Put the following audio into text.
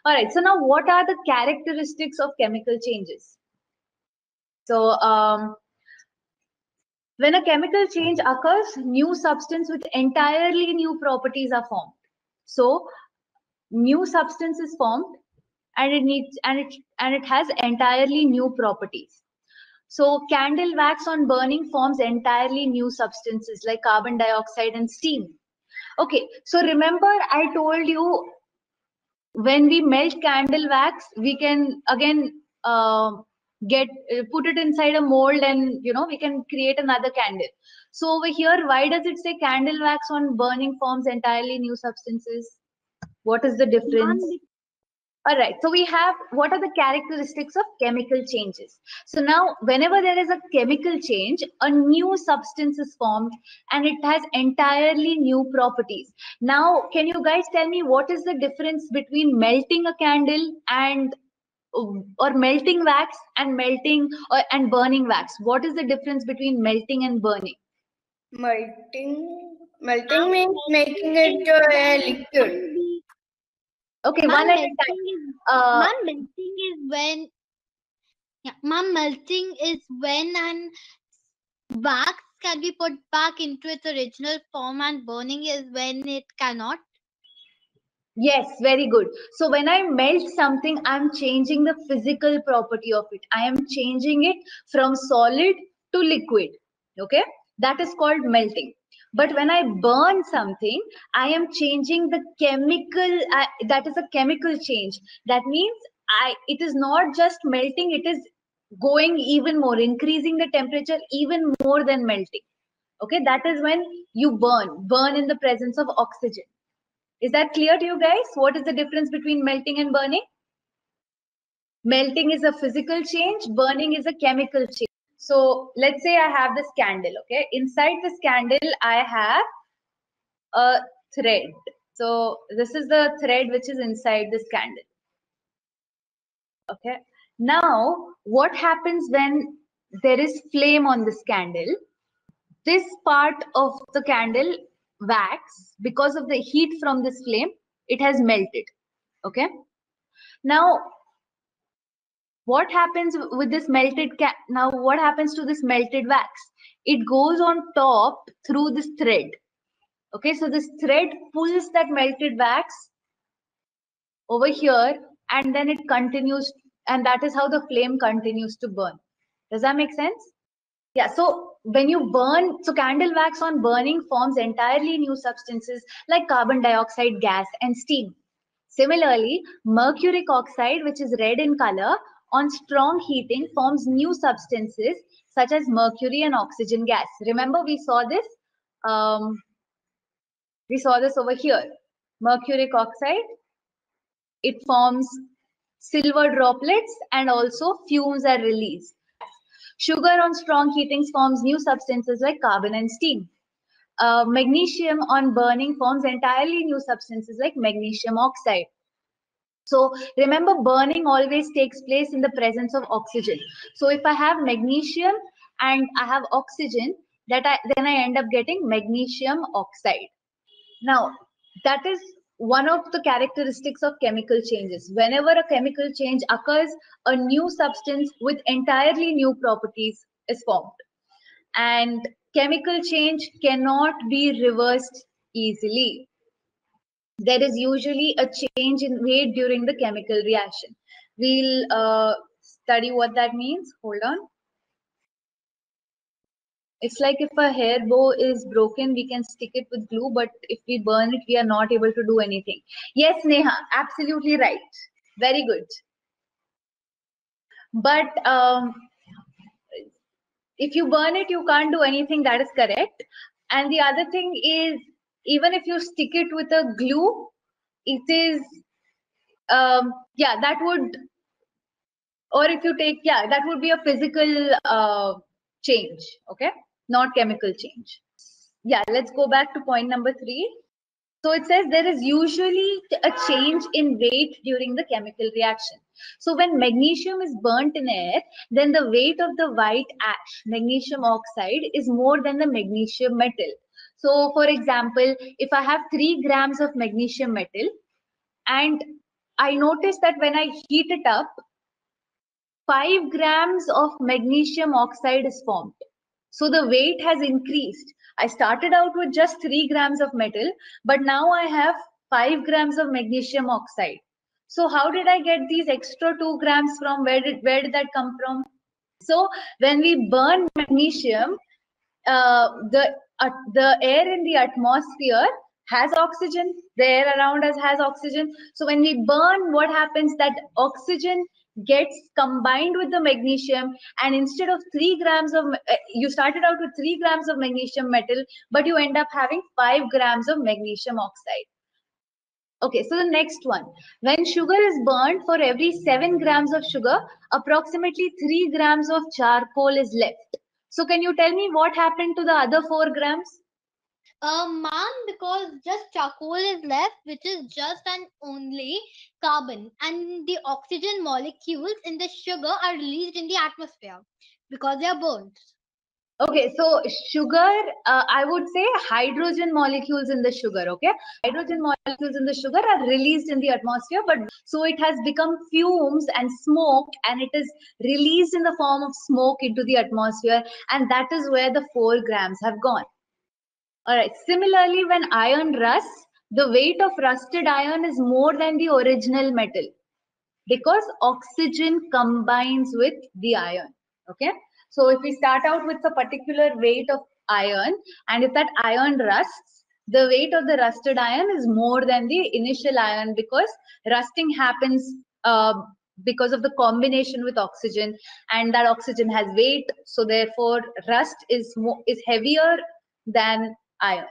All right, so now what are the characteristics of chemical changes? So when a chemical change occurs, new substance with entirely new properties are formed. So new substance is formed, and it has entirely new properties. So candle wax on burning forms entirely new substances like carbon dioxide and steam. Okay, so remember I told you when we melt candle wax, we can again put it inside a mold, and we can create another candle. So over here, why does it say candle wax on burning forms entirely new substances? What is the difference? All right, so we have what are the characteristics of chemical changes. So now whenever there is a chemical change, a new substance is formed and it has entirely new properties. Now, can you guys tell me what is the difference between melting a candle and or melting wax and and burning wax? What is the difference between melting and burning? Melting means making it a liquid. Okay, one at a time. Melting is when melting is when an wax can be put back into its original form, and burning is when it cannot. Yes, very good. So when I melt something, I'm changing the physical property of it. I am changing it from solid to liquid. Okay, that is called melting. But when I burn something, I am changing the chemical. That is a chemical change. That means it is not just melting, it is going even more, increasing the temperature even more than melting. Okay, that is when you burn in the presence of oxygen. Is that clear to you guys? What is the difference between melting and burning? Melting is a physical change, burning is a chemical change. So let's say I have this candle, okay? Inside this candle, I have a thread. So this is the thread which is inside this candle. Okay. Now, what happens when there is flame on this candle? This part of the candle wax, because of the heat from this flame, it has melted. Okay. Now, what happens with this now what happens to this melted wax? It goes on top through this thread. Okay, so this thread pulls that melted wax over here, and then it continues, and that is how the flame continues to burn. Does that make sense? Yeah, so when you burn, so candle wax on burning forms entirely new substances like carbon dioxide gas and steam. Similarly, mercuric oxide, which is red in color, on strong heating forms new substances such as mercury and oxygen gas. Remember, we saw this over here. Mercuric oxide, it forms silver droplets and also fumes are released. Sugar on strong heatings forms new substances like carbon and steam. Magnesium on burning forms entirely new substances like magnesium oxide. So remember, burning always takes place in the presence of oxygen. So if I have magnesium and I have oxygen, then I end up getting magnesium oxide. Now, that is one of the characteristics of chemical changes. Whenever a chemical change occurs, a new substance with entirely new properties is formed. And chemical change cannot be reversed easily. There is usually a change in weight during the chemical reaction. We'll study what that means. Hold on. It's like if a hair bow is broken, we can stick it with glue, but if we burn it, we are not able to do anything. Yes, Neha, absolutely right. Very good. But if you burn it, you can't do anything. That is correct. And the other thing is, even if you stick it with a glue, it is, yeah, that would, or if you take, yeah, that would be a physical change, okay? Not chemical change. Yeah, let's go back to point number 3. So it says there is usually a change in weight during the chemical reaction. So when magnesium is burnt in air, then the weight of the white ash, magnesium oxide, is more than the magnesium metal. So for example, if I have 3 grams of magnesium metal and I noticed that when I heat it up, 5 grams of magnesium oxide is formed. So the weight has increased. I started out with just 3 grams of metal, but now I have 5 grams of magnesium oxide. So how did I get these extra 2 grams from? Where did that come from? So when we burn magnesium, the air in the atmosphere has oxygen. The air around us has oxygen. So when we burn, what happens? That oxygen gets combined with the magnesium, and instead of 3 grams of you started out with 3 grams of magnesium metal, but you end up having 5 grams of magnesium oxide. Okay, so the next one, when sugar is burned, for every 7 grams of sugar, approximately 3 grams of charcoal is left. So can you tell me what happened to the other 4 grams? Ma'am, because just charcoal is left, which is just and only carbon, and the oxygen molecules in the sugar are released in the atmosphere because they are burned. Okay, so sugar, I would say hydrogen molecules in the sugar, okay? Hydrogen molecules in the sugar are released in the atmosphere, but so it has become fumes and smoke, and it is released in the form of smoke into the atmosphere, and that is where the 4 grams have gone. All right, similarly, when iron rusts, the weight of rusted iron is more than the original metal because oxygen combines with the iron, okay? So if we start out with a particular weight of iron, and if that iron rusts, the weight of the rusted iron is more than the initial iron because rusting happens because of the combination with oxygen, and that oxygen has weight, so therefore rust is heavier than iron.